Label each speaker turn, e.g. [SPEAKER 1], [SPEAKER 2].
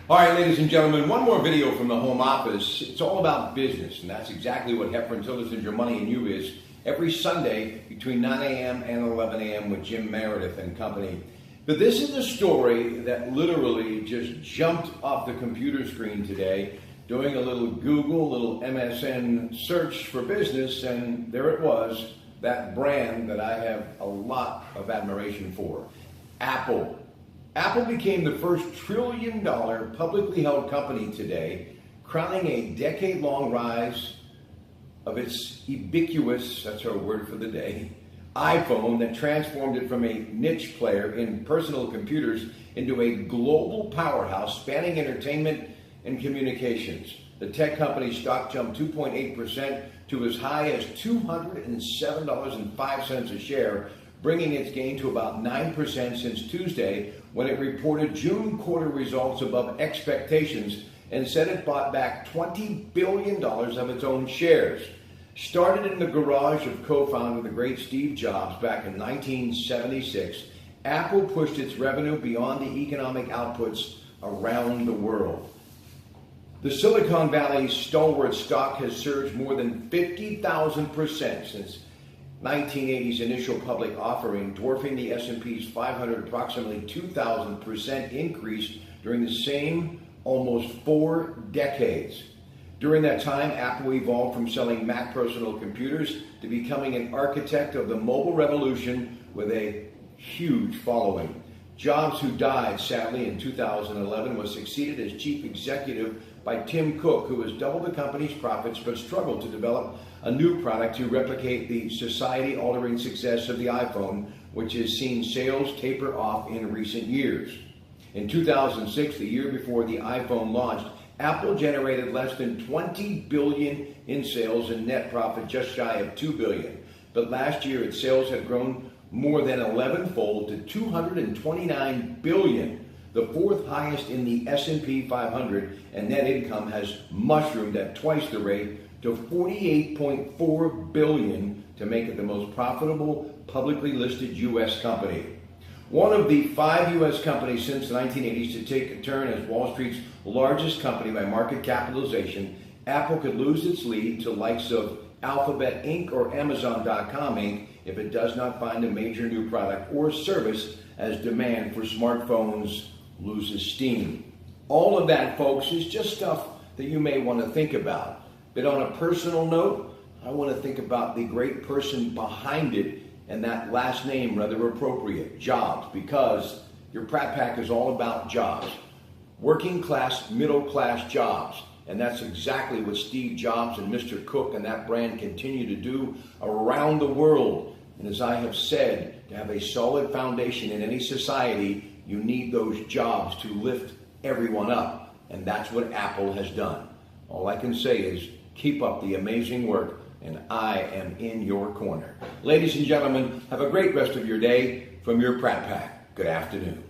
[SPEAKER 1] All right, ladies and gentlemen, one more video from the home office. It's all about business, and that's exactly what Heffron Tillotson, Your Money and You is every Sunday between 9 a.m. and 11 a.m. with Jim Meredith and company. But this is a story that literally just jumped off the computer screen today, doing a little Google, little MSN search for business, and there it was, that brand that I have a lot of admiration for, Apple. Apple became the first trillion-dollar publicly held company today, crowning a decade-long rise of its ubiquitous, that's our word for the day, iPhone that transformed it from a niche player in personal computers into a global powerhouse spanning entertainment and communications. The tech company's stock jumped 2.8% to as high as $207.05 a share, bringing its gain to about 9% since Tuesday, when it reported June quarter results above expectations and said it bought back $20 billion of its own shares. Started in the garage of co-founder the great Steve Jobs back in 1976, Apple pushed its revenue beyond the economic outputs around the world. The Silicon Valley's stalwart stock has surged more than 50,000% since 1980's initial public offering, dwarfing the S&P's 500 approximately 2,000% increase during the same almost 4 decades. During that time, Apple evolved from selling Mac personal computers to becoming an architect of the mobile revolution with a huge following. Jobs, who died sadly in 2011, was succeeded as chief executive by Tim Cook, who has doubled the company's profits but struggled to develop a new product to replicate the society-altering success of the iPhone, which has seen sales taper off in recent years. In 2006, the year before the iPhone launched, Apple generated less than $20 billion in sales and net profit just shy of $2 billion. But last year, its sales had grown more than 11-fold to $229 billion, the fourth highest in the S&P 500, and net income has mushroomed at twice the rate to $48.4 billion to make it the most profitable publicly listed U.S. company. One of the 5 U.S. companies since the 1980s to take a turn as Wall Street's largest company by market capitalization, Apple could lose its lead to likes of Alphabet Inc. or Amazon.com Inc. if it does not find a major new product or service as demand for smartphones loses steam. All of that, folks, is just stuff that you may want to think about. But on a personal note, I want to think about the great person behind it, and that last name, rather appropriate, Jobs, because your Pratt Pack is all about jobs. Working class, middle class jobs. And that's exactly what Steve Jobs and Mr. Cook and that brand continue to do around the world. And as I have said, to have a solid foundation in any society, you need those jobs to lift everyone up. And that's what Apple has done. All I can say is keep up the amazing work, and I am in your corner. Ladies and gentlemen, have a great rest of your day from your Pratt Pack. Good afternoon.